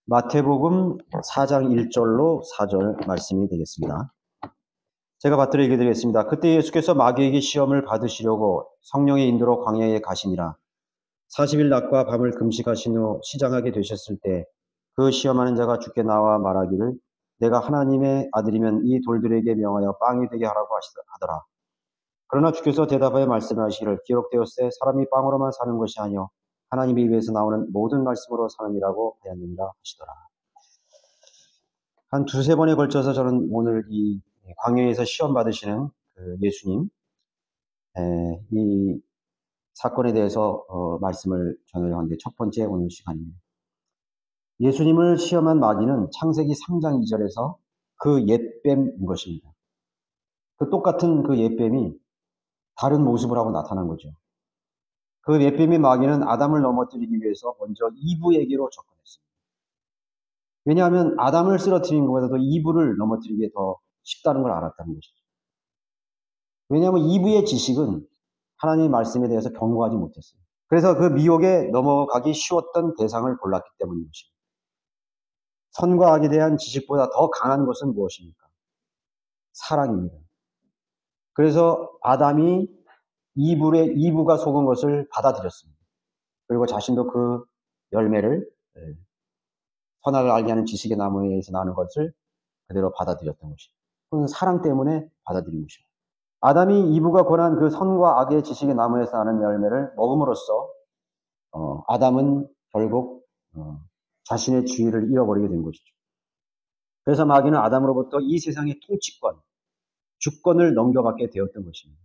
마태복음 4장 1절로 4절 말씀이 되겠습니다. 제가 받들어 읽어드리겠습니다. 그때 예수께서 마귀에게 시험을 받으시려고 성령의 인도로 광야에 가시니라. 40일 낮과 밤을 금식하신 후 시장하게 되셨을 때 그 시험하는 자가 주께 나와 말하기를 내가 하나님의 아들이면 이 돌들에게 명하여 빵이 되게 하라고 하더라. 그러나 주께서 대답하여 말씀하시기를 기록되었으되 사람이 빵으로만 사는 것이 아니요 하나님의 입에서 나오는 모든 말씀으로 사느니라고 하였느니라 하시더라. 한 두세 번에 걸쳐서 저는 오늘 이 광야에서 시험 받으시는 그 예수님, 이 사건에 대해서 말씀을 전하려고 하는데 첫 번째 오늘 시간입니다. 예수님을 시험한 마귀는 창세기 3장 2절에서 그 옛뱀인 것입니다. 그 똑같은 그 옛뱀이 다른 모습을 하고 나타난 거죠. 그 옛뱀의 마귀는 아담을 넘어뜨리기 위해서 먼저 이브에게로 접근했습니다. 왜냐하면 아담을 쓰러뜨린 것보다도 이브를 넘어뜨리기 더 쉽다는 걸 알았다는 것이죠. 왜냐하면 이브의 지식은 하나님의 말씀에 대해서 경고하지 못했어요. 그래서 그 미혹에 넘어가기 쉬웠던 대상을 골랐기 때문인 것입니다. 선과 악에 대한 지식보다 더 강한 것은 무엇입니까? 사랑입니다. 그래서 아담이 이브가 속은 것을 받아들였습니다. 그리고 자신도 그 열매를 선악을 알게 하는 지식의 나무에서 나는 것을 그대로 받아들였던 것입니다. 그건 사랑 때문에 받아들인 것입니다. 아담이 이브가 권한 그 선과 악의 지식의 나무에서 나는 열매를 먹음으로써 아담은 결국 자신의 지위를 잃어버리게 된 것이죠. 그래서 마귀는 아담으로부터 이 세상의 통치권, 주권을 넘겨받게 되었던 것입니다.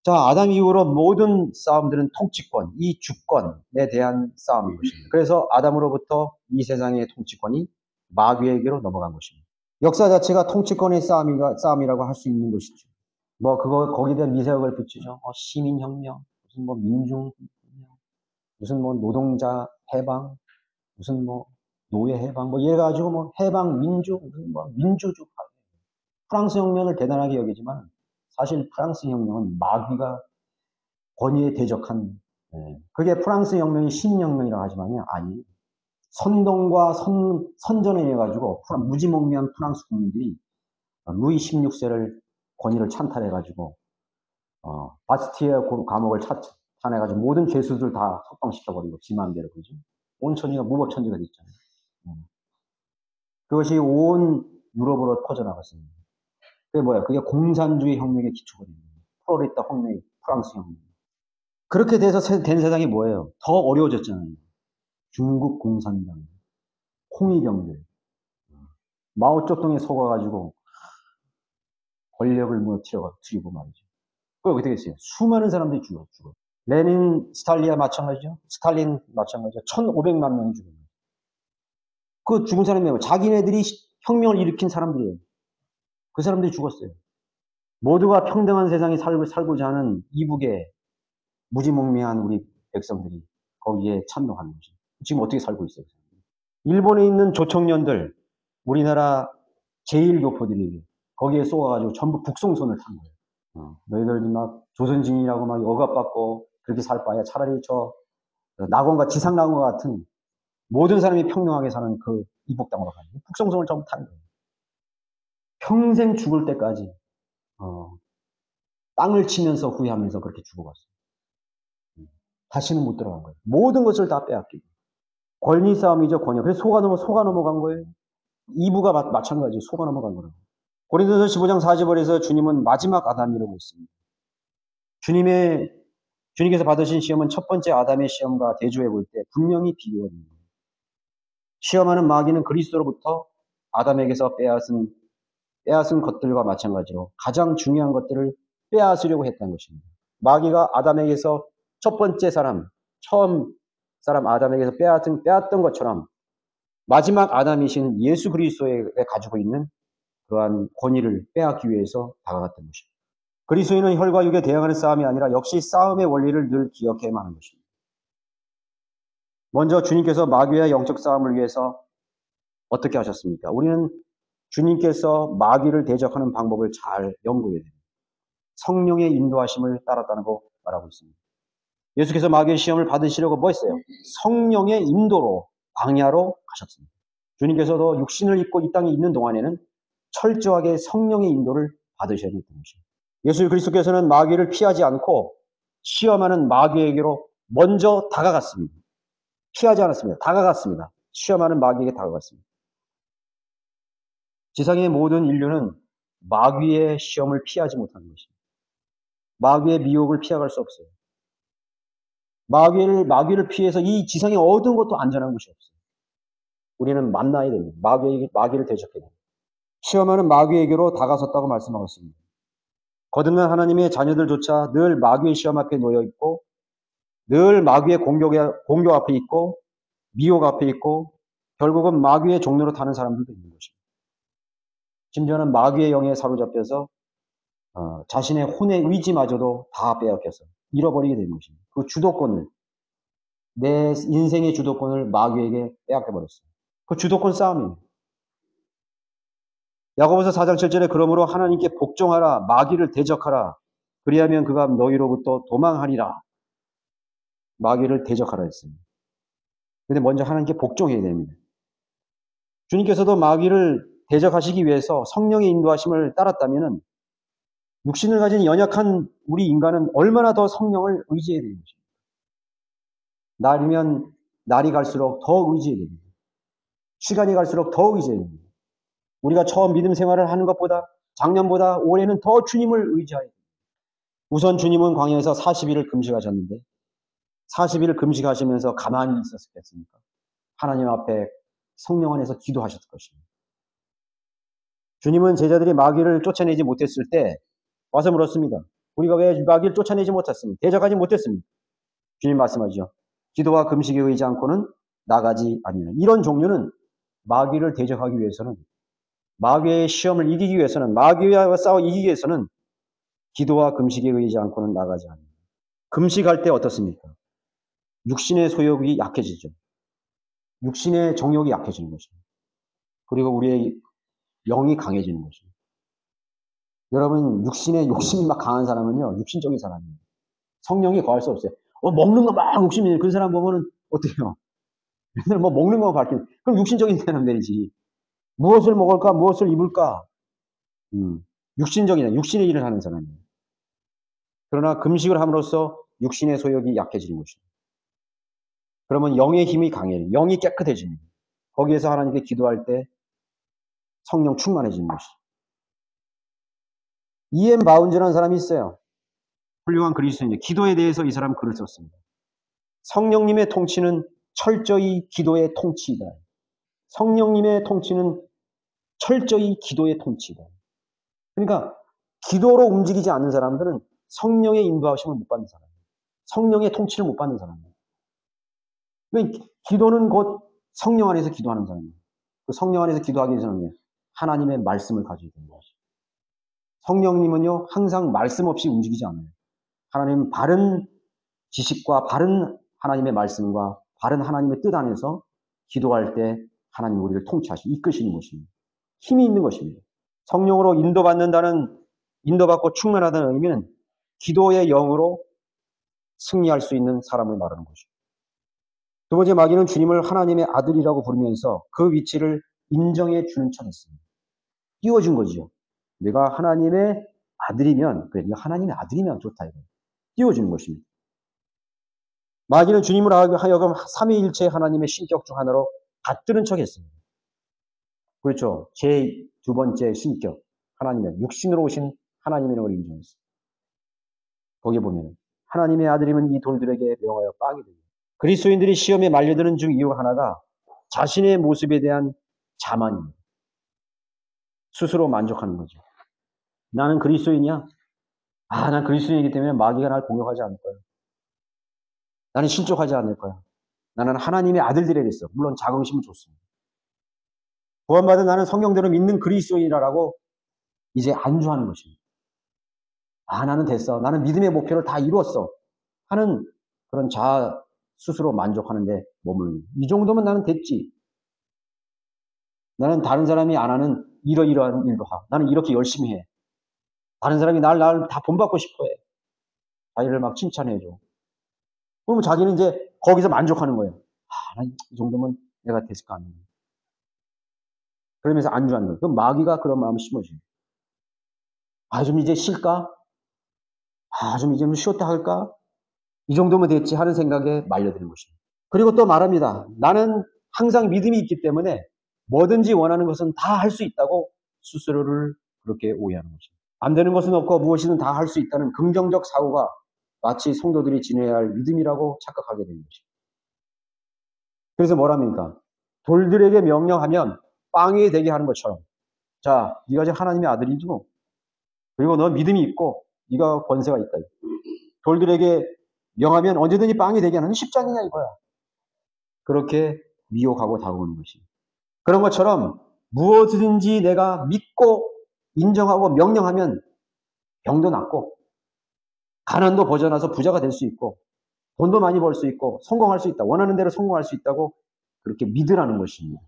자, 아담 이후로 모든 싸움들은 통치권, 이 주권에 대한 싸움인 것입니다. 그래서 아담으로부터 이 세상의 통치권이 마귀에게로 넘어간 것입니다. 역사 자체가 통치권의 싸움이라고 할 수 있는 것이죠. 거기에 대한 미세역을 붙이죠. 시민혁명, 무슨 민중혁명, 무슨 노동자 해방, 무슨 노예 해방, 이래가지고 해방 민주, 무슨 민주주의. 프랑스 혁명을 대단하게 여기지만 사실 프랑스 혁명은 마귀가 권위에 대적한, 그게 프랑스 혁명이 신혁명이라고 하지만요, 아니. 선동과 선전에 의해 가지고 무지몽매한 프랑스 국민들이 루이 16세를 권위를 찬탈해가지고 바스티에 감옥을 찬해가지고 모든 죄수들 다 석방시켜버리고 지 마음대로 그죠? 온 천지가 무법천지가 됐잖아요. 그것이 온 유럽으로 퍼져나갔습니다. 그게 뭐야? 그게 공산주의 혁명의 기초가 됩니다. 프로레타 혁명, 프랑스 혁명. 그렇게 돼서 된 세상이 뭐예요? 더 어려워졌잖아요. 중국 공산당, 홍위병들, 마오쩌둥에 속아가지고 권력을 무너뜨리고 말이죠. 그걸 어떻게 했어요? 수많은 사람들이 죽었죠. 레닌, 스탈린 마찬가지죠. 1,500만 명이 죽은 거예요. 그 죽은 사람이 뭐예요? 자기네들이 혁명을 일으킨 사람들이에요. 그 사람들이 죽었어요. 모두가 평등한 세상에 살고자 하는 이북의 무지몽매한 우리 백성들이 거기에 찬동하는 거죠. 지금 어떻게 살고 있어요? 일본에 있는 조청년들, 우리나라 제1교포들이 거기에 쏘아가지고 전부 북송선을 탄 거예요. 너희들 막 조선진이라고 막 억압받고 그렇게 살 바에 차라리 저 낙원과 지상낙원과 같은 모든 사람이 평등하게 사는 그 이북 땅으로 가요. 북송선을 전부 탄 거예요. 평생 죽을 때까지 땅을 치면서 후회하면서 그렇게 죽어갔어요. 다시는 못 들어간 거예요. 모든 것을 다 빼앗기고. 권위 싸움이죠, 권위. 그래서 속아 넘어간 거예요. 이부가 마찬가지예요. 속아 넘어간 거라고. 고린도서 15장 40절에서 주님은 마지막 아담이라고 했습니다. 주님께서 받으신 시험은 첫 번째 아담의 시험과 대조해 볼 때 분명히 비교가 됩니다. 시험하는 마귀는 그리스도로부터 아담에게서 빼앗은 것들과 마찬가지로 가장 중요한 것들을 빼앗으려고 했다는 것입니다. 마귀가 아담에게서 첫 번째 처음 사람 아담에게서 빼앗던 것처럼 마지막 아담이신 예수 그리스도에 가지고 있는 그러한 권위를 빼앗기 위해서 다가갔던 것입니다. 그리스도인은 혈과 육에 대항하는 싸움이 아니라 역시 싸움의 원리를 늘 기억해야만 하는 것입니다. 먼저 주님께서 마귀와 영적 싸움을 위해서 어떻게 하셨습니까? 우리는 주님께서 마귀를 대적하는 방법을 잘 연구해야 됩니다. 성령의 인도하심을 따랐다고 말하고 있습니다. 예수께서 마귀의 시험을 받으시려고 뭐 했어요? 성령의 인도로 광야로 가셨습니다. 주님께서도 육신을 입고 이 땅에 있는 동안에는 철저하게 성령의 인도를 받으셔야 했던 것입니다. 예수 그리스도께서는 마귀를 피하지 않고 시험하는 마귀에게로 먼저 다가갔습니다. 피하지 않았습니다. 다가갔습니다. 시험하는 마귀에게 다가갔습니다. 지상의 모든 인류는 마귀의 시험을 피하지 못하는 것입니다. 마귀의 미혹을 피해갈 수 없어요. 마귀를 피해서 이 지상에 어떤 것도 안전한 것이 없어요. 우리는 만나야 됩니다. 마귀를 대적해야 됩니다. 시험하는 마귀에게로 다가섰다고 말씀하고 있습니다. 거듭난 하나님의 자녀들조차 늘 마귀의 시험 앞에 놓여 있고, 늘 마귀의 공격 앞에 있고, 미혹 앞에 있고, 결국은 마귀의 종로로 타는 사람들도 있는 것입니다. 심지어는 마귀의 영에 사로잡혀서 자신의 혼의 의지마저도 다 빼앗겨서 잃어버리게 되는 것입니다. 그 주도권을, 내 인생의 주도권을 마귀에게 빼앗겨버렸어요. 그 주도권 싸움이에요. 야고보서 4장 7절에 그러므로 하나님께 복종하라, 마귀를 대적하라, 그리하면 그가 너희로부터 도망하리라. 마귀를 대적하라 했습니다. 근데 먼저 하나님께 복종해야 됩니다. 주님께서도 마귀를 대적하시기 위해서 성령의 인도하심을 따랐다면 육신을 가진 연약한 우리 인간은 얼마나 더 성령을 의지해야 되는 것입니다. 날이면 날이 갈수록 더 의지해야 됩니다. 시간이 갈수록 더 의지해야 됩니다. 우리가 처음 믿음 생활을 하는 것보다 작년보다 올해는 더 주님을 의지해야 됩니다. 우선 주님은 광야에서 40일을 금식하셨는데 40일을 금식하시면서 가만히 있었겠습니까? 하나님 앞에 성령 안에서 기도하셨을 것입니다. 주님은 제자들이 마귀를 쫓아내지 못했을 때 와서 물었습니다. 우리가 왜 마귀를 쫓아내지 못했습니까? 대적하지 못했습니까? 주님 말씀하죠. 기도와 금식에 의지 않고는 나가지 아니하라. 이런 종류는 마귀를 대적하기 위해서는, 마귀의 시험을 이기기 위해서는, 마귀와 싸워 이기기 위해서는 기도와 금식에 의지 않고는 나가지 않아요. 금식할 때 어떻습니까? 육신의 소욕이 약해지죠. 육신의 정욕이 약해지는 것입니다. 그리고 우리의 영이 강해지는 것입니다. 여러분, 육신의 욕심이 막 강한 사람은요, 육신적인 사람이에요. 성령이 거할 수 없어요. 먹는 거 막 욕심이 있는 그런 사람 보면은 어때요? 맨날 뭐 먹는 거 밝히는. 그럼 육신적인 사람들이지. 무엇을 먹을까? 무엇을 입을까? 육신의 일을 하는 사람이에요. 그러나 금식을 함으로써 육신의 소욕이 약해지는 것입니다. 그러면 영의 힘이 강해요. 영이 깨끗해집니다. 거기에서 하나님께 기도할 때 성령 충만해지는 것이죠. E.M. 바운즈라는 사람이 있어요. 훌륭한 그리스도인이에요. 기도에 대해서 이 사람은 글을 썼습니다. 성령님의 통치는 철저히 기도의 통치이다. 성령님의 통치는 철저히 기도의 통치이다. 그러니까 기도로 움직이지 않는 사람들은 성령의 인도하심을 못 받는 사람이에요. 성령의 통치를 못 받는 사람이에요. 그러니까 기도는 곧 성령 안에서 기도하는 사람이에요. 그 성령 안에서 기도하기 위해서는 하나님의 말씀을 가지고 있는 것이죠. 성령님은요, 항상 말씀 없이 움직이지 않아요. 하나님은 바른 지식과 바른 하나님의 말씀과 바른 하나님의 뜻 안에서 기도할 때 하나님 우리를 통치하시고 이끄시는 것입니다. 힘이 있는 것입니다. 성령으로 인도받고 충만하다는 의미는 기도의 영으로 승리할 수 있는 사람을 말하는 것이죠. 두 번째, 마귀는 주님을 하나님의 아들이라고 부르면서 그 위치를 인정해 주는 척했습니다. 띄워준 거죠. 내가 하나님의 아들이면, 그래, 네가 하나님의 아들이면 좋다. 이거. 띄워주는 것입니다. 마귀는 주님을 하여금 삼위일체 하나님의 신격 중 하나로 받드는 척했습니다. 그렇죠. 제 두 번째 신격, 하나님의 육신으로 오신 하나님이라는 걸 인정했습니다. 거기 보면 하나님의 아들이면 이 돌들에게 명하여 빠게 됩니다. 그리스도인들이 시험에 말려드는 중 이유 하나가 자신의 모습에 대한 자만입니다. 스스로 만족하는 거죠. 나는 그리스도인이야. 난 그리스도인이기 때문에 마귀가 날 공격하지 않을 거야. 나는 실족하지 않을 거야. 나는 하나님의 아들들에게서 물론 자긍심은 좋습니다. 구원받은 나는 성경대로 믿는 그리스도인이라고 이제 안주하는 것입니다. 나는 됐어. 나는 믿음의 목표를 다 이루었어. 하는 그런 자아 스스로 만족하는데 머무르는. 이 정도면 나는 됐지. 나는 다른 사람이 안 하는 이러이러한 일도 하고 나는 이렇게 열심히 해. 다른 사람이 날 다 본받고 싶어 해. 자기를 막 칭찬해줘. 그러면 자기는 이제 거기서 만족하는 거예요. 난 이 정도면 내가 됐을 거 아니에요. 그러면서 안주하는 거예요. 그럼 마귀가 그런 마음을 심어줘요. 아, 좀 이제 쉴까? 아, 좀 이제 좀 쉬었다 할까? 이 정도면 됐지 하는 생각에 말려드는 것입니다. 그리고 또 말합니다. 나는 항상 믿음이 있기 때문에 뭐든지 원하는 것은 다 할 수 있다고 스스로를 그렇게 오해하는 것입니다. 안 되는 것은 없고 무엇이든 다 할 수 있다는 긍정적 사고가 마치 성도들이 지녀야 할 믿음이라고 착각하게 되는 것입니다. 그래서 뭐랍니까? 돌들에게 명령하면 빵이 되게 하는 것처럼, 자, 네가 지금 하나님의 아들이죠? 그리고 너 믿음이 있고 네가 권세가 있다. 돌들에게 명하면 언제든지 빵이 되게 하는 쉽지 않느냐 이거야. 그렇게 미혹하고 다가오는 것입니다. 그런 것처럼 무엇이든지 내가 믿고 인정하고 명령하면 병도 낫고 가난도 벗어나서 부자가 될 수 있고 돈도 많이 벌 수 있고 성공할 수 있다. 원하는 대로 성공할 수 있다고 그렇게 믿으라는 것입니다.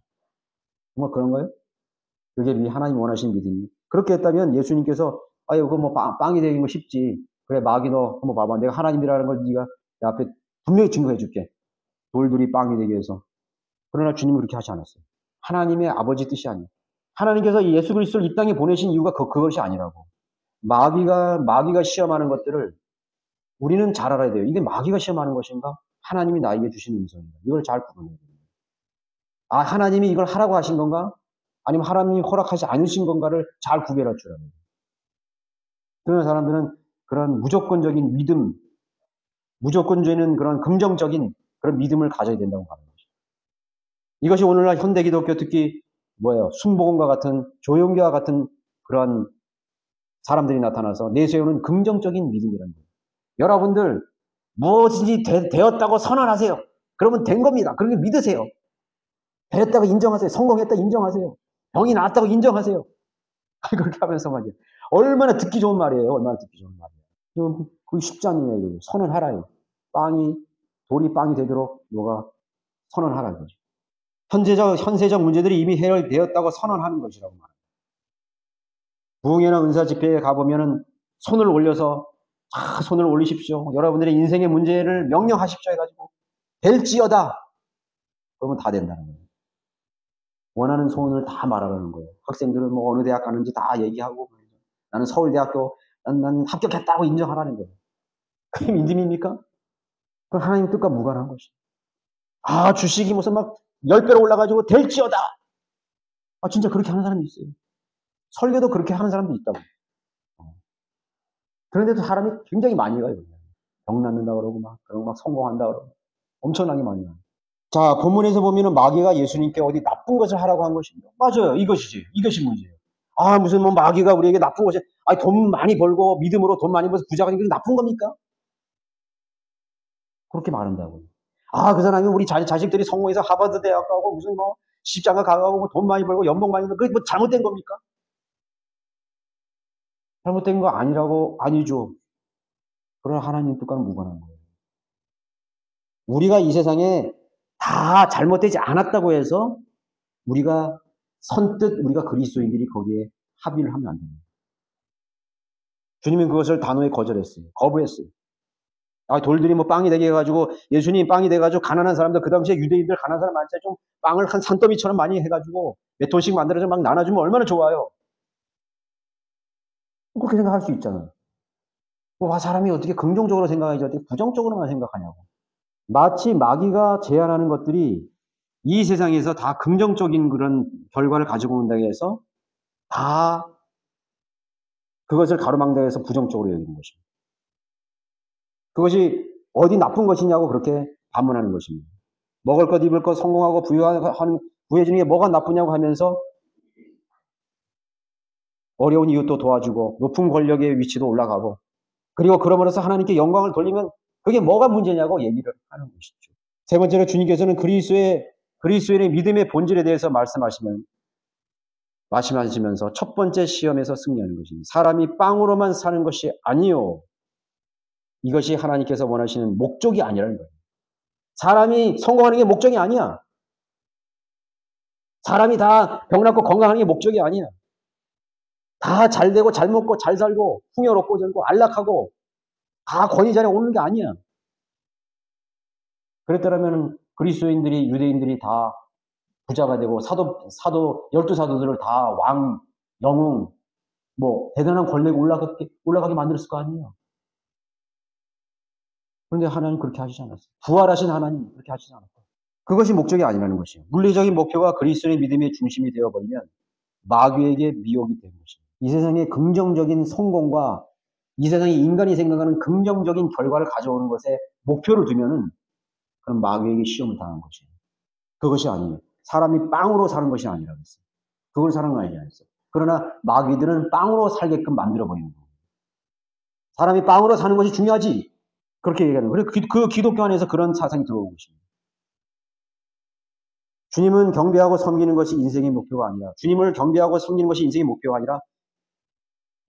정말 그런가요? 그게 하나님 원하시는 믿음이. 그렇게 했다면 예수님께서 아유 그거 뭐 빵이 되는 거 쉽지. 그래 마귀 너 한번 봐봐. 내가 하나님이라는 걸 네가 내 앞에 분명히 증거해 줄게. 돌들이 빵이 되게 해서. 그러나 주님은 그렇게 하지 않았어요. 하나님의 아버지 뜻이 아니에요. 하나님께서 예수 그리스도를 이 땅에 보내신 이유가 그것이 아니라고. 마귀가 시험하는 것들을 우리는 잘 알아야 돼요. 이게 마귀가 시험하는 것인가? 하나님이 나에게 주신 음성인가? 이걸 잘 구분해야 돼요. 아, 하나님이 이걸 하라고 하신 건가? 아니면 하나님이 허락하지 않으신 건가를 잘 구별할 줄 알아야 돼요. 그런 사람들은 그런 무조건적인 믿음, 무조건적인 그런 긍정적인 그런 믿음을 가져야 된다고 하는 거죠. 이것이 오늘날 현대 기독교 특히 뭐예요? 순복음과 같은 조용기와 같은 그런 사람들이 나타나서 내세우는 긍정적인 믿음이라는 거예요. 여러분들 무엇인지 되었다고 선언하세요. 그러면 된 겁니다. 그렇게 믿으세요. 되었다고 인정하세요. 성공했다 인정하세요. 병이 나았다고 인정하세요. 그렇게 하면서 말이에요. 얼마나 듣기 좋은 말이에요. 얼마나 듣기 좋은 말이에요. 그게 쉽지 않느냐 이거예요. 선언하라요. 돌이 빵이 되도록 너가 선언하라 이거죠. 현세적 문제들이 이미 해결되었다고 선언하는 것이라고 말합니다. 부흥회나 은사 집회에 가보면은 손을 올려서 손을 올리십시오. 여러분들의 인생의 문제를 명령하십시오 해가지고 될지어다. 그러면 다 된다는 거예요. 원하는 소원을 다 말하라는 거예요. 학생들은 뭐 어느 대학 가는지 다 얘기하고 나는 서울대학교 난 합격했다고 인정하라는 거예요. 그게 믿음입니까? 그건 하나님 뜻과 무관한 것이죠. 아 주식이 무슨 막 10배로 올라가지고 될지어다. 아 진짜 그렇게 하는 사람이 있어요. 설교도 그렇게 하는 사람도 있다고. 그런데도 사람이 굉장히 많이 가요. 병 낫는다 그러고 막 그러고 막 성공한다 그러고 엄청나게 많이 가요. 자 본문에서 보면은 마귀가 예수님께 어디 나쁜 것을 하라고 한 것입니다. 맞아요. 이것이 문제예요. 아 무슨 뭐 마귀가 우리에게 나쁜 것이 돈 많이 벌고 믿음으로 돈 많이 벌어서 부자가 되는 게 나쁜 겁니까? 그렇게 말한다고요. 아 그 사람이 우리 자식들이 성공해서 하버드 대학 가고 무슨 뭐 시집장가 가고 돈 많이 벌고 연봉 많이 벌고 그게 뭐 잘못된 겁니까? 잘못된 거 아니라고 아니죠. 그러나 하나님 뜻과는 무관한 거예요. 우리가 이 세상에 다 잘못되지 않았다고 해서 우리가 선뜻 우리가 그리스도인들이 거기에 합의를 하면 안 됩니다. 주님은 그것을 단호히 거절했어요. 거부했어요. 아, 돌들이 뭐 빵이 되게 해가지고 예수님 빵이 돼가지고 가난한 사람들 그 당시에 유대인들 가난한 사람 많지 좀 빵을 한 산더미처럼 많이 해가지고 몇 톤씩 만들어서 막 나눠주면 얼마나 좋아요. 그렇게 생각할 수 있잖아요. 와 사람이 어떻게 긍정적으로 생각하지 어떻게 부정적으로만 생각하냐고. 마치 마귀가 제안하는 것들이 이 세상에서 다 긍정적인 그런 결과를 가지고 온다고 해서 다 그것을 가로막는다고 해서 부정적으로 여기는 것입니다. 그것이 어디 나쁜 것이냐고 그렇게 반문하는 것입니다. 먹을 것, 입을 것, 성공하고 부해지는 게 뭐가 나쁘냐고 하면서 어려운 이웃도 도와주고 높은 권력의 위치도 올라가고 그리고 그러므로서 하나님께 영광을 돌리면 그게 뭐가 문제냐고 얘기를 하는 것이죠. 세 번째로 주님께서는 그리스도인의 믿음의 본질에 대해서 말씀하시면서 첫 번째 시험에서 승리하는 것입니다. 사람이 빵으로만 사는 것이 아니요. 이것이 하나님께서 원하시는 목적이 아니라는 거예요. 사람이 성공하는 게 목적이 아니야. 사람이 다 병났고 건강하는 게 목적이 아니야. 다 잘되고 잘 먹고 잘 살고 풍요롭고 젊고 안락하고 다 권위 자리에 오는 게 아니야. 그랬더라면 그리스도인들이 유대인들이 다 부자가 되고 열두 사도들을 다 왕, 영웅, 뭐 대단한 권력에 올라가게 만들었을 거 아니에요. 그런데 하나님 그렇게 하시지 않았어요. 부활하신 하나님 그렇게 하시지 않았어요. 그것이 목적이 아니라는 것이에요. 물리적인 목표가 그리스도의 믿음의 중심이 되어버리면 마귀에게 미혹이 되는 것입니다. 이 세상의 긍정적인 성공과 이 세상에 인간이 생각하는 긍정적인 결과를 가져오는 것에 목표를 두면은 그럼 마귀에게 시험을 당한 것이에요. 그것이 아니에요. 사람이 빵으로 사는 것이 아니라고 했어요. 그걸 사는 거 아니라고 했어요. 그러나 마귀들은 빵으로 살게끔 만들어버리는 거예요. 사람이 빵으로 사는 것이 중요하지. 그렇게 얘기하는 거예요. 그 기독교 안에서 그런 사상이 들어온 것입니다. 주님은 경배하고 섬기는 것이 인생의 목표가 아니라, 주님을 경배하고 섬기는 것이 인생의 목표가 아니라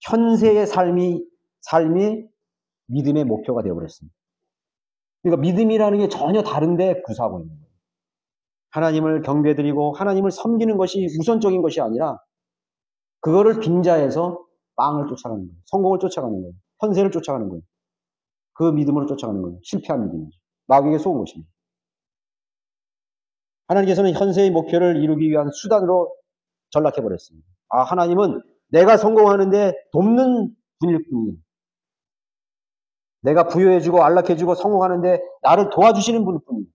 현세의 삶이 믿음의 목표가 되어버렸습니다. 그러니까 믿음이라는 게 전혀 다른데 구사하고 있는 거예요. 하나님을 경배드리고 하나님을 섬기는 것이 우선적인 것이 아니라 그거를 빙자해서 빵을 쫓아가는 거예요. 성공을 쫓아가는 거예요. 현세를 쫓아가는 거예요. 그 믿음으로 쫓아가는 거예요. 실패한 믿음이죠. 마귀에게 속은 것입니다. 하나님께서는 현세의 목표를 이루기 위한 수단으로 전락해버렸습니다. 하나님은 내가 성공하는데 돕는 분일 뿐이에요. 내가 부여해주고 안락해주고 성공하는데 나를 도와주시는 분일 뿐이에요.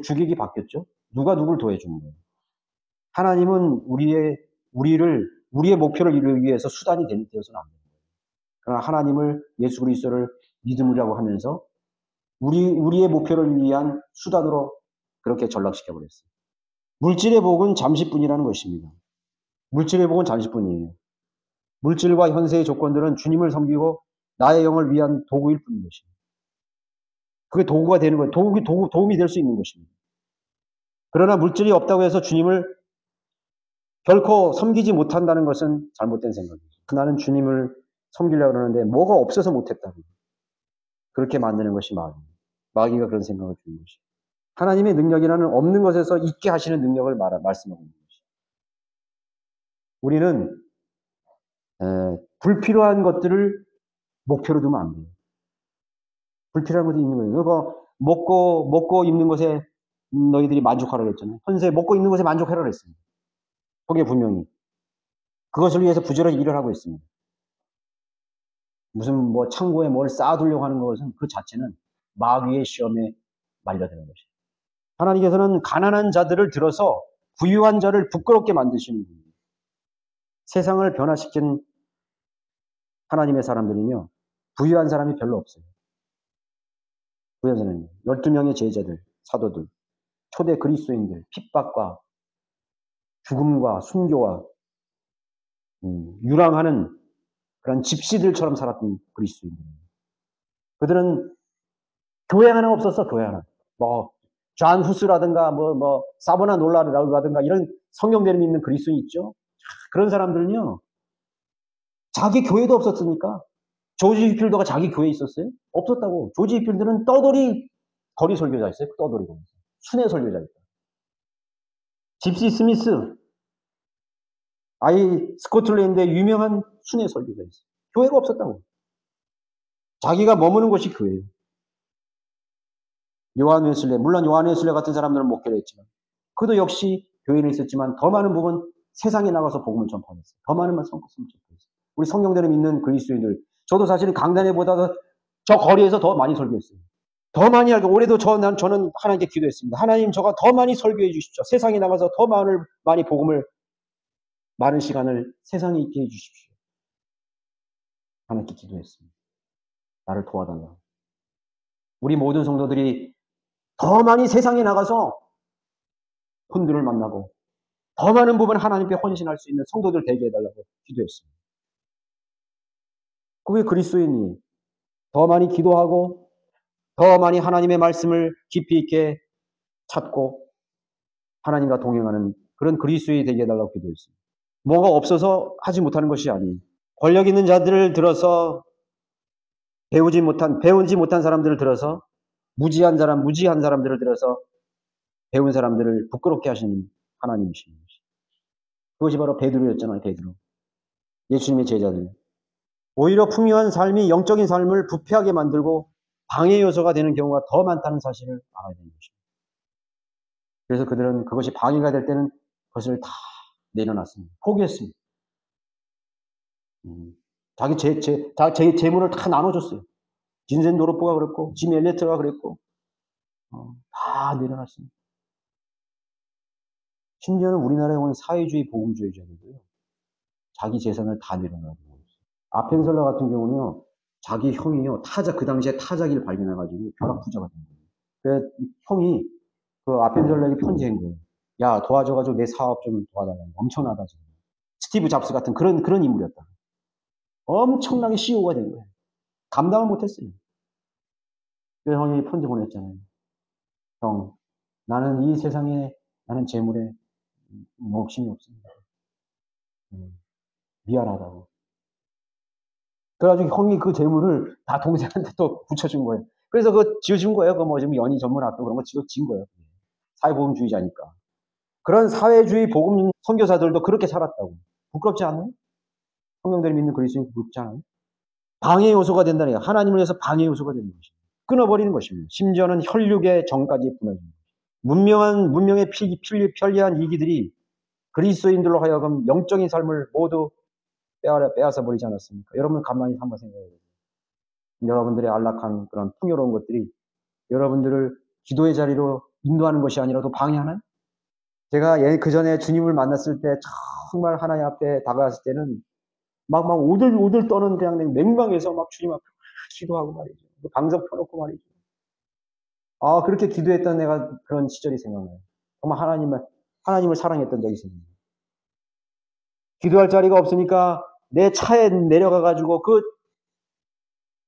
주객이 바뀌었죠. 누가 누굴 도와주는 거예요. 하나님은 우리의 목표를 이루기 위해서 수단이 되어서는 안 돼요. 그러나 하나님을, 예수 그리스도를 믿음이라고 하면서 우리의 목표를 위한 수단으로 그렇게 전락시켜버렸어요. 물질의 복은 잠시뿐이라는 것입니다. 물질의 복은 잠시뿐이에요. 물질과 현세의 조건들은 주님을 섬기고 나의 영을 위한 도구일 뿐인 것입니다. 그게 도구가 되는 거예요. 도움이 될 수 있는 것입니다. 그러나 물질이 없다고 해서 주님을 결코 섬기지 못한다는 것은 잘못된 생각이죠. 나는 주님을 섬기려고 그러는데 뭐가 없어서 못했다고. 그렇게 만드는 것이 마귀가 그런 생각을 주는 것이죠. 하나님의 능력이라는 없는 것에서 있게 하시는 능력을 말씀하고 있는 것이죠. 우리는 불필요한 것들을 목표로 두면 안 돼요. 불필요한 것이 있는 거예요. 그거 먹고 입는 것에 너희들이 만족하라고 했잖아요. 현재 먹고 입는 것에 만족하라고 했습니다. 거기에 분명히 그것을 위해서 부지런히 일을 하고 있습니다. 무슨 뭐 창고에 뭘 쌓아두려고 하는 것은 그 자체는 마귀의 시험에 말려드는 것이에요. 하나님께서는 가난한 자들을 들어서 부유한 자를 부끄럽게 만드시는 분이에요. 세상을 변화시킨 하나님의 사람들은요, 부유한 사람이 별로 없어요. 부유한 사람이 12명의 제자들, 사도들, 초대 그리스도인들, 핍박과 죽음과 순교와 유랑하는 그런 집시들처럼 살았던 그리스도인들입니다. 그들은 교회 하나 없었어, 교회 하나. 존 후스라든가, 사보나 놀라라든가 이런 성경대로 있는 그리스도인 있죠? 그런 사람들은요, 자기 교회도 없었으니까. 조지 휘필더가 자기 교회에 있었어요? 없었다고. 조지 휘필더는 떠돌이 거리 설교자였어요. 떠돌이 거리. 순회 설교자였다. 집시 스미스, 스코틀랜드의 유명한 순회 설교자였어요. 교회가 없었다고. 자기가 머무는 곳이 교회예요. 요한 웨슬레, 물론 요한 웨슬레 같은 사람들은 목회를 했지만 그도 역시 교회는 있었지만 더 많은 부분 세상에 나가서 복음을 전파했어요. 더 많은 성공을 전파했어요. 우리 성경대로 믿는 그리스도인들, 저도 사실은 강단에보다 저 거리에서 더 많이 설교했어요. 더 많이 알고 올해도 저는 하나님께 기도했습니다. 하나님, 저가 더 많이 설교해 주십시오. 세상에 나가서 더 많이 복음을, 많은 시간을 세상에 있게 해 주십시오. 하나님께 기도했습니다. 나를 도와달라. 우리 모든 성도들이 더 많이 세상에 나가서 분들을 만나고 더 많은 부분 하나님께 헌신할 수 있는 성도들 되게 해달라고 기도했습니다. 그게 그리스도인이 더 많이 기도하고 더 많이 하나님의 말씀을 깊이 있게 찾고 하나님과 동행하는 그런 그리스도인이 되게 해달라고 기도했습니다. 뭐가 없어서 하지 못하는 것이 아니에요. 권력 있는 자들을 들어서 배우지 못한 사람들을 들어서 무지한 사람들을 들어서 배운 사람들을 부끄럽게 하시는 하나님이신 것이죠. 그것이 바로 베드로였잖아요. 베드로. 예수님의 제자들. 오히려 풍요한 삶이 영적인 삶을 부패하게 만들고 방해 요소가 되는 경우가 더 많다는 사실을 알아야 되는 것입니다. 그래서 그들은 그것이 방해가 될 때는 그것을 다 내려놨습니다. 포기했습니다. 자기 재물을 다 나눠줬어요. 빈센 도르프가 그랬고, 짐 엘리어트가 그랬고, 다 내려놨습니다. 심지어는 우리나라에 온 사회주의 보금주의자들도요, 자기 재산을 다 내려놔요. 아펜셀러 같은 경우는요, 자기 형이요, 그 당시에 타자기를 발견해가지고 벼락부자가 된 거예요. 그래서 형이 그 아펜셀러에게 편지한 거예요. 야, 도와줘가지고 내 사업 좀 도와달라. 엄청나다, 지금. 스티브 잡스 같은 그런 인물이었다. 엄청나게 CEO가 된 거예요. 감당을 못했어요. 그래서 형이 편지 보냈잖아요. 형, 나는 이 세상에, 나는 재물에 욕심이 없습니다. 미안하다고. 그래가지고 형이 그 재물을 다 동생한테 또 붙여준 거예요. 그래서 그거 지어준 거예요. 그 뭐 지금 연희 전문학교 그런 거 지어진 거예요. 사회보험주의자니까. 그런 사회주의 복음 선교사들도 그렇게 살았다고. 부끄럽지 않아요? 성경대로 믿는 그리스도인 부끄럽지 않아요? 방해 요소가 된다는 거예요. 하나님을 위해서 방해 요소가 되는 것입니다. 끊어버리는 것입니다. 심지어는 혈육의 정까지 끊어집니다. 문명의 편리한 이기들이 그리스도인들로 하여금 영적인 삶을 모두 빼앗아 버리지 않았습니까? 여러분 가만히 한번 생각해 보세요. 여러분들의 안락한 그런 풍요로운 것들이 여러분들을 기도의 자리로 인도하는 것이 아니라도 방해하나요? 제가 그 전에 주님을 만났을 때 정말 하나님 앞에 다가갔을 때는 막 오들오들 떠는 그냥 맹방에서 막 주님 앞에 기도하고 말이죠. 방석 펴놓고 말이죠. 그렇게 기도했던 내가 그런 시절이 생각나요. 정말 하나님을 사랑했던 적이 생각나요. 기도할 자리가 없으니까 내 차에 내려가가지고 그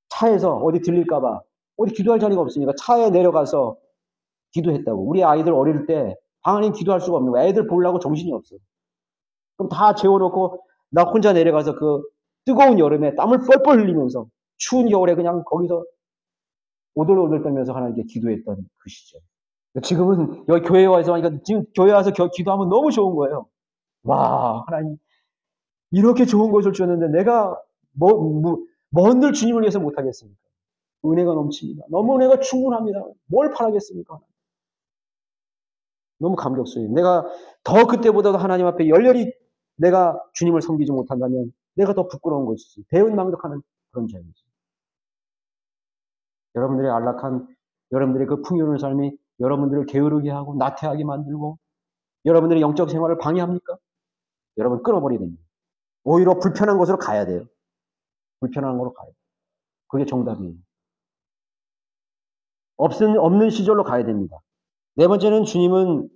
차에서 어디 들릴까봐 어디 기도할 자리가 없으니까 차에 내려가서 기도했다고. 우리 아이들 어릴 때 방 안에 기도할 수가 없는 거야. 애들 보려고 정신이 없어. 그럼 다 재워놓고 나 혼자 내려가서 그 뜨거운 여름에 땀을 뻘뻘 흘리면서 추운 겨울에 그냥 거기서 오돌오돌 떨면서 하나님께 기도했던 그 시절. 지금은 여기 교회에 와서 하니까 지금 교회 와서 기도하면 너무 좋은 거예요. 와, 하나님 이렇게 좋은 것을 주셨는데 내가 뭔들 주님을 위해서 못하겠습니까? 은혜가 넘칩니다. 너무 은혜가 충분합니다. 뭘 바라겠습니까? 너무 감격스러워요. 내가 더 그때보다도 하나님 앞에 열렬히 내가 주님을 섬기지 못한다면 내가 더 부끄러운 것이지. 배은망덕하는 그런 자이지. 여러분들의 안락한, 여러분들의 그 풍요로운 삶이 여러분들을 게으르게 하고 나태하게 만들고 여러분들의 영적 생활을 방해합니까? 여러분 끊어버려야 됩니다. 오히려 불편한 곳으로 가야 돼요. 불편한 곳으로 가야 돼요. 그게 정답이에요. 없는 시절로 가야 됩니다. 네 번째는 주님은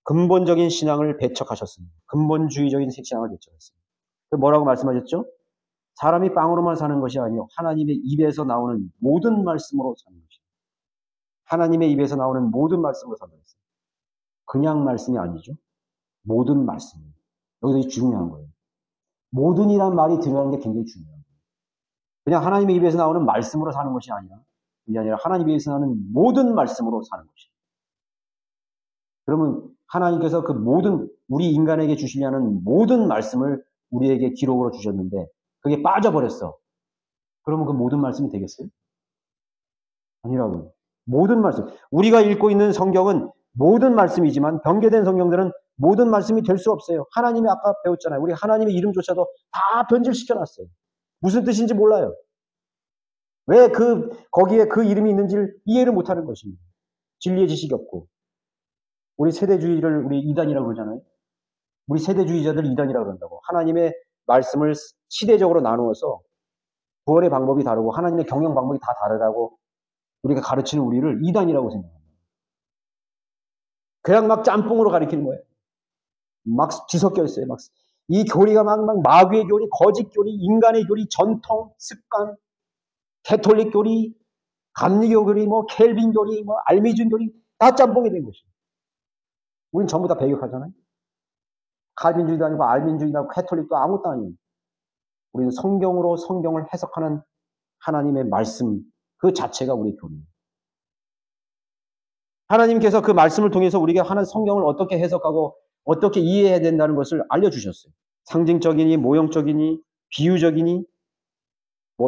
근본적인 신앙을 배척하셨습니다. 근본주의적인 신앙을 배척했습니다. 뭐라고 말씀하셨죠? 사람이 빵으로만 사는 것이 아니요 하나님의 입에서 나오는 모든 말씀으로 사는 것입니다. 하나님의 입에서 나오는 모든 말씀으로 사는 것입니다. 그냥 말씀이 아니죠. 모든 말씀입니다. 여기서 중요한 거예요. 모든이란 말이 들어가는 게 굉장히 중요해요. 그냥 하나님의 입에서 나오는 말씀으로 사는 것이 아니라 그게 아니라 하나님의 입에서 나오는 모든 말씀으로 사는 것이에요. 그러면 하나님께서 그 모든 우리 인간에게 주시려는 모든 말씀을 우리에게 기록으로 주셨는데 그게 빠져버렸어. 그러면 그 모든 말씀이 되겠어요? 아니라고요. 모든 말씀. 우리가 읽고 있는 성경은 모든 말씀이지만 변개된 성경들은 모든 말씀이 될 수 없어요. 하나님이 아까 배웠잖아요. 우리 하나님의 이름조차도 다 변질시켜놨어요. 무슨 뜻인지 몰라요. 왜 거기에 그 이름이 있는지를 이해를 못하는 것입니다. 진리의 지식이 없고. 우리 세대주의를 우리 이단이라고 그러잖아요. 우리 세대주의자들 이단이라고 그런다고. 하나님의 말씀을 시대적으로 나누어서 구원의 방법이 다르고 하나님의 경영 방법이 다 다르다고 우리가 가르치는 우리를 이단이라고 생각합니다. 그냥 막 짬뽕으로 가르치는 거예요. 막 뒤섞여 있어요. 이 교리가 막 마귀의 교리, 거짓 교리, 인간의 교리, 전통, 습관, 캐톨릭 교리, 감리교 교리, 켈빈 교리, 알미준 교리 다 짬뽕이 된 것이에요. 우린 전부 다 배격하잖아요. 칼빈주의도 아니고 알민주의도 아니고 캐톨릭도 아무것도 아니에요. 우리는 성경으로 성경을 해석하는 하나님의 말씀 그 자체가 우리의 교리예요. 하나님께서 그 말씀을 통해서 우리가 하는 성경을 어떻게 해석하고 어떻게 이해해야 된다는 것을 알려주셨어요. 상징적이니 모형적이니 비유적이니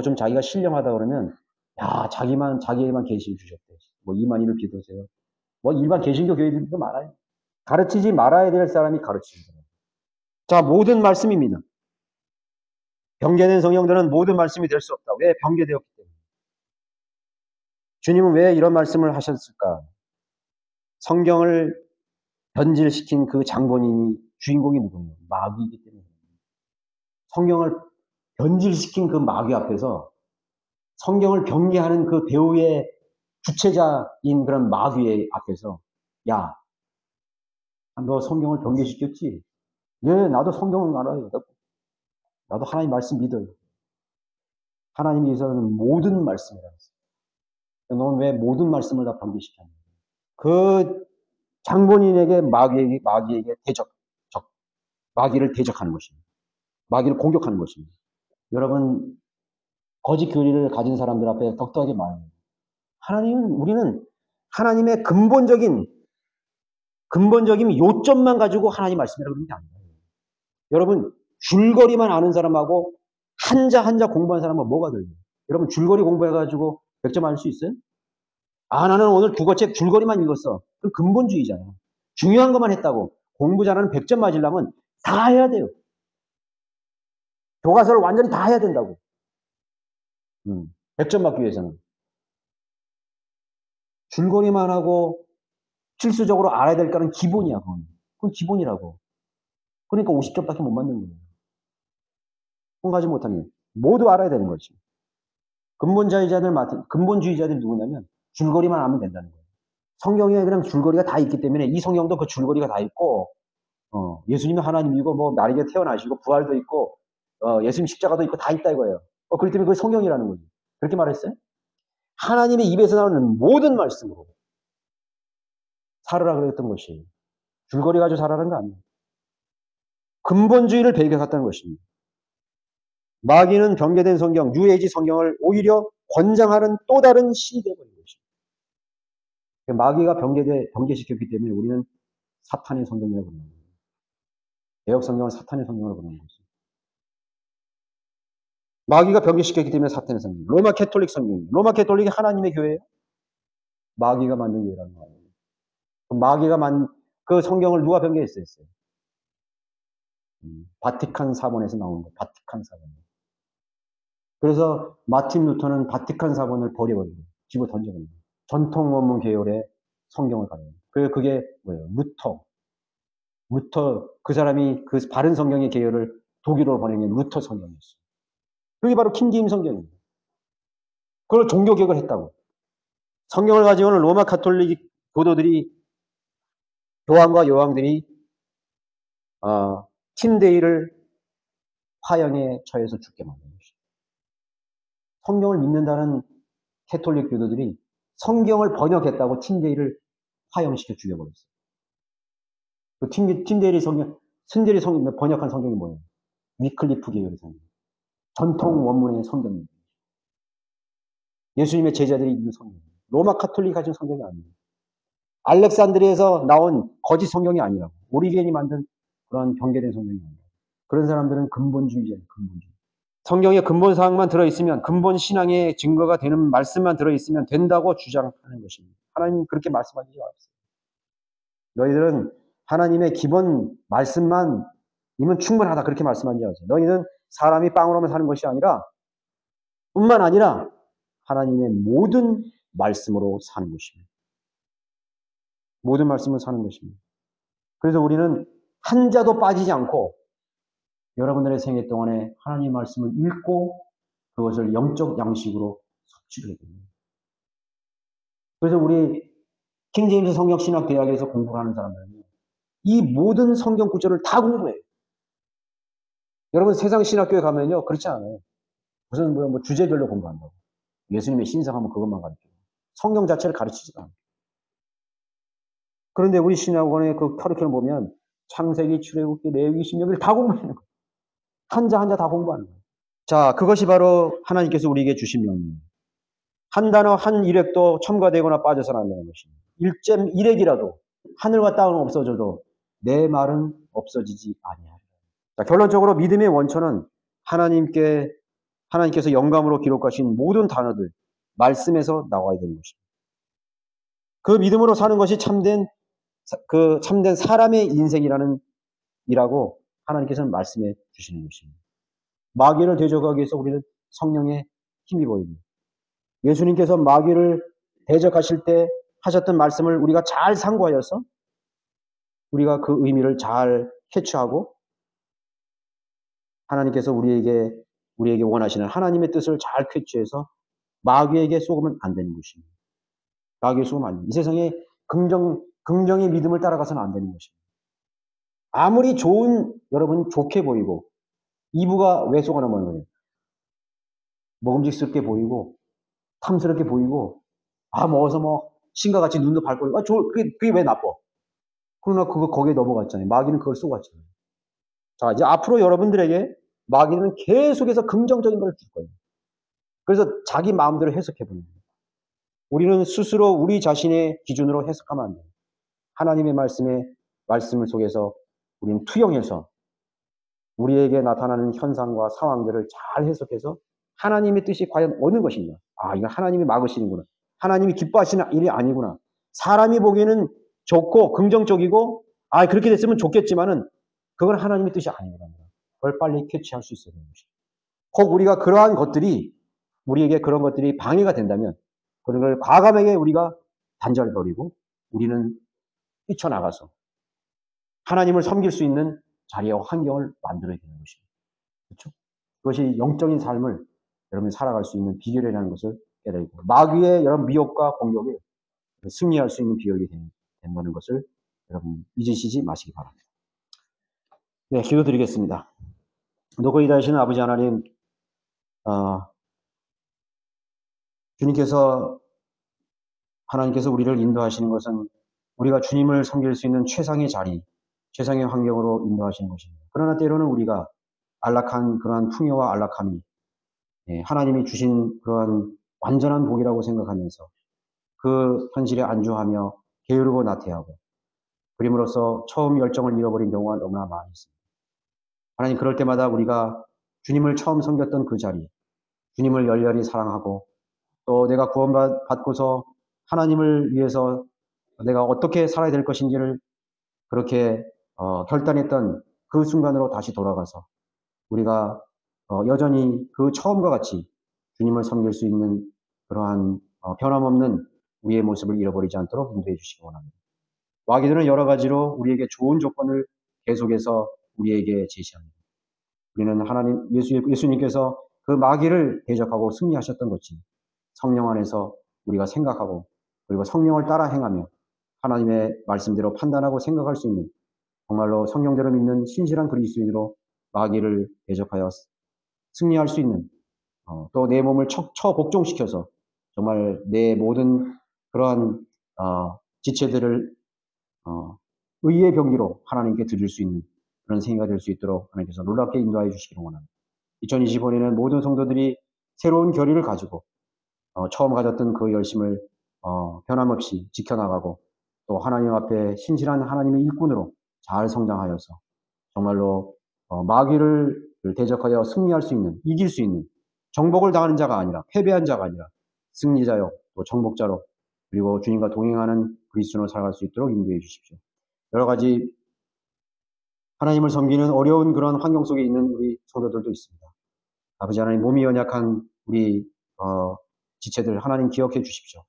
좀 자기가 신령하다 그러면 자기에만 계시를 주셨대. 이만희를 기도하세요. 뭐 일반 개신교 교회들도 많아요. 가르치지 말아야 될 사람이 가르치는 거예요. 자, 모든 말씀입니다. 병개된 성경들은 모든 말씀이 될 수 없다. 왜? 병개되었기 때문에. 주님은 왜 이런 말씀을 하셨을까? 성경을 변질시킨 그 장본인이 주인공이 누구예요? 마귀이기 때문에. 성경을 변질시킨 그 마귀 앞에서 성경을 병리하는 그 배우의 주체자인 그런 마귀의 앞에서 야, 너 성경을 변개시켰지? 예, 나도 성경을 알아요. 나도 하나님 말씀 믿어요. 하나님이 위해서는 모든 말씀이라고 했어요. 너는 왜 모든 말씀을 다 변개시켰냐? 그 장본인에게 마귀에게 마귀를 대적하는 것입니다. 마귀를 공격하는 것입니다. 여러분, 거짓 교리를 가진 사람들 앞에 똑똑하게 말해요. 우리는 하나님의 근본적인 요점만 가지고 하나님 말씀이라고 그러는 게 아니에요. 여러분, 줄거리만 아는 사람하고 한자 공부한 사람은 뭐가 들려요? 여러분, 줄거리 공부해가지고 100점 알 수 있어요? 나는 오늘 국어책 줄거리만 읽었어. 그럼 근본주의잖아요. 중요한 것만 했다고. 공부 잘하는 100점 맞으려면 다 해야 돼요. 교과서를 완전히 다 해야 된다고. 100점 받기 위해서는. 줄거리만 하고 필수적으로 알아야 될 거는 기본이야. 그건 기본이라고. 그러니까 50점밖에 못 맞는 거예요. 통과하지 못하면 모두 알아야 되는 거지. 근본주의자들 누구냐면 줄거리만 알면 된다는 거예요. 성경에 그냥 줄거리가 다 있기 때문에 이 성경도 그 줄거리가 다 있고 예수님이 하나님이고 뭐 나에게 태어나시고 부활도 있고 예수님 십자가도 있고 다 있다 이거예요. 그렇기 때문에 그게 성경이라는 거지. 그렇게 말했어요? 하나님의 입에서 나오는 모든 말씀으로 살으라 그랬던 것이 줄거리 가지고 살아라는 거 아니에요. 근본주의를 배격했다는 것입니다. 마귀는 변개된 성경, 뉴에이지 성경을 오히려 권장하는 또 다른 신이 되어버린 것입니다. 마귀가 변개시켰기 때문에 우리는 사탄의 성경이라고 부르는 거예요. 개혁 성경은 사탄의 성경으로 부르는 거죠. 마귀가 변개시켰기 때문에 사탄의 성경. 로마 캐톨릭 성경. 로마 캐톨릭이 하나님의 교회예요? 마귀가 만든 교회라는 거예요. 그럼 그 성경을 누가 변개했어요? 바티칸 사본에서 나오는 거예요. 바티칸 사본. 그래서 마틴 루터는 바티칸 사본을 버려버리고 집어 던져버린 거예요. 전통 원문 계열의 성경을 가져요. 그게 뭐예요? 루터 그 사람이 그 바른 성경의 계열을 독일어로 번역한 루터 성경이었어요. 그게 바로 킹제임 성경입니다. 그걸 종교개혁을 했다고. 성경을 가지고는 로마 가톨릭 교황과 여왕들이 틴데이를 화형에 처해서 죽게 만든 것이죠. 성경을 믿는다는 캐톨릭 교도들이 성경을 번역했다고 틴데이를 화형시켜 죽여버렸어요. 그 틴데이 번역한 성경이 뭐예요? 위클리프 계열의 성경. 전통 원문의 성경입니다. 예수님의 제자들이 읽은 성경입니다. 로마 카톨릭이 가진 성경이 아니에요. 알렉산드리에서 나온 거짓 성경이 아니라고. 오리겐이 만든 그런 변개된 성경이 아니라고. 그런 사람들은 근본주의자예요. 근본주의. 성경에 근본 사항만 들어있으면 근본 신앙의 증거가 되는 말씀만 들어있으면 된다고 주장하는 것입니다. 하나님 그렇게 말씀하시지 않았어요. 너희들은 하나님의 기본 말씀만 이면 충분하다 그렇게 말씀하지 않았어요. 너희는 사람이 빵으로만 사는 것이 아니라 뿐만 아니라 하나님의 모든 말씀으로 사는 것입니다. 모든 말씀으로 사는 것입니다. 그래서 우리는 한 자도 빠지지 않고 여러분들의 생애 동안에 하나님 말씀을 읽고 그것을 영적 양식으로 섭취를 해야 됩니다. 그래서 우리 킹제임스 성경신학대학에서 공부를 하는 사람들은 이 모든 성경 구절을 다 공부해요. 여러분 세상 신학교에 가면요 그렇지 않아요. 무슨 뭐 주제별로 공부한다고. 예수님의 신상하면 그것만 가르쳐요. 성경 자체를 가르치지도 않아요. 그런데 우리 신학원의 그 커리큘럼 보면 창세기, 출애굽기, 레위기, 신명기를 다 공부하는 거예요. 한자 다 공부하는 거예요. 자, 그것이 바로 하나님께서 우리에게 주신 명령이에요. 한 단어, 한 일획도 첨가되거나 빠져서는 안 되는 것입니다. 1.1핵이라도 하늘과 땅은 없어져도 내 말은 없어지지 아니하리라. 자, 결론적으로 믿음의 원천은 하나님께서 영감으로 기록하신 모든 단어들, 말씀에서 나와야 되는 것입니다. 그 믿음으로 사는 것이 참된 사람의 인생이라고 하나님께서는 말씀해 주시는 것입니다. 마귀를 대적하기 위해서 우리는 성령의 힘이 보입니다. 예수님께서 마귀를 대적하실 때 하셨던 말씀을 우리가 잘 상고하여서 우리가 그 의미를 잘 캐치하고 하나님께서 우리에게 원하시는 하나님의 뜻을 잘 캐치해서 마귀에게 속으면 안 되는 것입니다. 마귀에 속으면 안 됩니다. 이 세상에 긍정의 믿음을 따라가서는 안 되는 것입니다. 아무리 여러분 좋게 보이고 이부가 왜 속아 넘어가는 거예요? 먹음직스럽게 보이고 탐스럽게 보이고 먹어서 신과 같이 눈도 밝고 그게 왜 나빠? 그러나 거기에 넘어갔잖아요. 마귀는 그걸 속았잖아요. 자, 이제 앞으로 여러분들에게 마귀는 계속해서 긍정적인 걸 줄 거예요. 그래서 자기 마음대로 해석해 보는 거예요. 우리는 스스로 우리 자신의 기준으로 해석하면 안 돼요. 하나님의 말씀을 속에서 우리는 투영해서 우리에게 나타나는 현상과 상황들을 잘 해석해서 하나님의 뜻이 과연 어느 것인가? 이거 하나님이 막으시는구나. 하나님이 기뻐하시는 일이 아니구나. 사람이 보기에는 좋고 긍정적이고 그렇게 됐으면 좋겠지만은 그건 하나님의 뜻이 아니구나. 그걸 빨리 캐치할 수 있어야 되는 것입니다. 혹 우리가 우리에게 그런 것들이 방해가 된다면 그런 걸 과감하게 우리가 단절버리고 우리는 뛰쳐나가서 하나님을 섬길 수 있는 자리와 환경을 만들어야 되는 것입니다. 그렇죠? 그것이 영적인 삶을 여러분이 살아갈 수 있는 비결이라는 것을 깨달고 마귀의 여러 미혹과 공격을 승리할 수 있는 비결이 된다는 것을 여러분 잊으시지 마시기 바랍니다. 네, 기도드리겠습니다. 높고 위대하신 아버지 하나님, 하나님께서 우리를 인도하시는 것은 우리가 주님을 섬길 수 있는 최상의 자리, 최상의 환경으로 인도하시는 것입니다. 그러나 때로는 우리가 안락한 그러한 풍요와 안락함이 하나님이 주신 그러한 완전한 복이라고 생각하면서 그 현실에 안주하며 게으르고 나태하고 그림으로써 처음 열정을 잃어버린 경우가 너무나 많이 있습니다. 하나님, 그럴 때마다 우리가 주님을 처음 섬겼던 그 자리, 주님을 열렬히 사랑하고 또 내가 구원받고서 하나님을 위해서 내가 어떻게 살아야 될 것인지를 그렇게 결단했던 그 순간으로 다시 돌아가서 우리가 여전히 그 처음과 같이 주님을 섬길 수 있는 그러한 변함없는 우리의 모습을 잃어버리지 않도록 인도해 주시기 원합니다. 마귀들은 여러 가지로 우리에게 좋은 조건을 계속해서 우리에게 제시합니다. 우리는 예수님께서 그 마귀를 대적하고 승리하셨던 것이 성령 안에서 우리가 생각하고 그리고 성령을 따라 행하며 하나님의 말씀대로 판단하고 생각할 수 있는 정말로 성령대로 믿는 신실한 그리스도인으로 마귀를 대적하여 승리할 수 있는 또 내 몸을 복종시켜서 정말 내 모든 그러한 지체들을 의의 병기로 하나님께 드릴 수 있는 그런 생애가 될 수 있도록 하나님께서 놀랍게 인도하여 주시기를 원합니다. 2025년에는 모든 성도들이 새로운 결의를 가지고 처음 가졌던 그 열심을 변함없이 지켜나가고 또 하나님 앞에 신실한 하나님의 일꾼으로 잘 성장하여서 정말로 마귀를 대적하여 승리할 수 있는, 이길 수 있는 정복을 당하는 자가 아니라 패배한 자가 아니라 승리자요 또 정복자로 그리고 주님과 동행하는 그리스도인으로 살아갈 수 있도록 인도해 주십시오. 여러 가지 하나님을 섬기는 어려운 그런 환경 속에 있는 우리 성도들도 있습니다. 아버지 하나님, 몸이 연약한 우리 지체들 하나님 기억해 주십시오.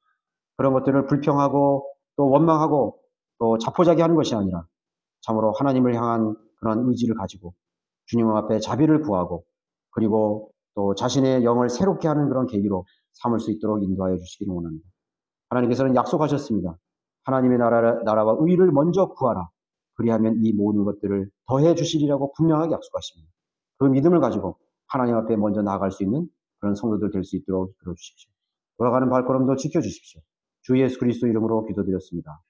그런 것들을 불평하고 또 원망하고 또 자포자기하는 것이 아니라 참으로 하나님을 향한 그런 의지를 가지고 주님 앞에 자비를 구하고 그리고 또 자신의 영을 새롭게 하는 그런 계기로 삼을 수 있도록 인도하여 주시기를 원합니다. 하나님께서는 약속하셨습니다. 하나님의 나라와 의를 먼저 구하라. 그리하면 이 모든 것들을 더해 주시리라고 분명하게 약속하십니다. 그 믿음을 가지고 하나님 앞에 먼저 나아갈 수 있는 그런 성도들 될 수 있도록 이끌어 주십시오. 돌아가는 발걸음도 지켜주십시오. 주 예수 그리스도 이름으로 기도드렸습니다.